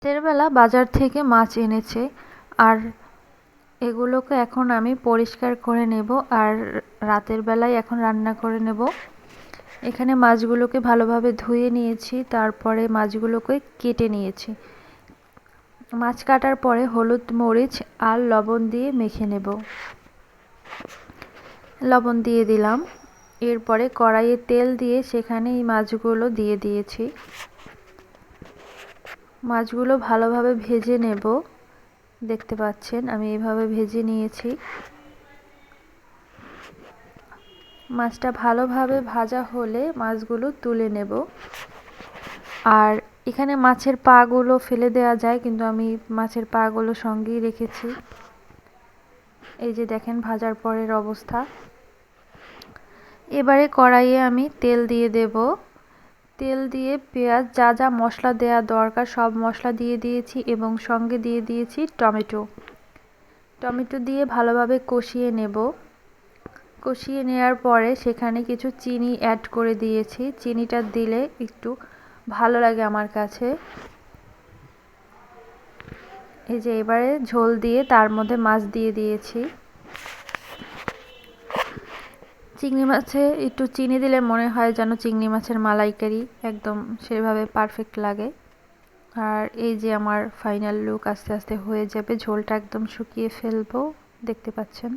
রাতের বেলা বাজার থেকে মাছ এনেছে, আর এগুলোকে এখন আমি পরিষ্কার করে নেব আর রাতের বেলায় এখন রান্না করে নেব। এখানে মাছগুলোকে ভালোভাবে ধুয়ে নিয়েছি, তারপরে মাছগুলোকে কেটে নিয়েছি। মাছ কাটার পরে হলুদ মরিচ আর লবণ দিয়ে মেখে নেব। লবণ দিয়ে দিলাম, এরপরে কড়াইয়ে তেল দিয়ে সেখানে এই মাছগুলো দিয়ে দিয়েছি। মাছগুলো ভালোভাবে ভেজে নেব। দেখতে পাচ্ছেন আমি এইভাবে ভেজে নিয়েছি। মাছটা ভালোভাবে ভাজা হলে মাছগুলো তুলে নেব। আর এখানে মাছের পাগুলো ফেলে দেওয়া যায়, কিন্তু আমি মাছের পাগুলো সঙ্গেই রেখেছি। এই যে দেখেন ভাজার পরের অবস্থা। এবারে কড়াইয়ে আমি তেল দিয়ে দেব। তেল দিয়ে পেঁয়াজ, যা যা মশলা দেওয়া দরকার সব মশলা দিয়ে দিয়েছি এবং সঙ্গে দিয়ে দিয়েছি টমেটো। টমেটো দিয়ে ভালোভাবে কষিয়ে নেব। কষিয়ে নেওয়ার পরে সেখানে কিছু চিনি অ্যাড করে দিয়েছি। চিনিটা দিলে একটু ভালো লাগে আমার কাছে। এই যে এবারে ঝোল দিয়ে তার মধ্যে মাছ দিয়ে দিয়েছি। চিংড়ি মাছে একটু চিনি দিলে মনে হয় যেন চিংড়ি মাছের মালাইকারি, একদম সেভাবে পারফেক্ট লাগে। আর এই যে আমার ফাইনাল লুক আস্তে আস্তে হয়ে যাবে, ঝোলটা একদম শুকিয়ে ফেলবো, দেখতে পাচ্ছেন।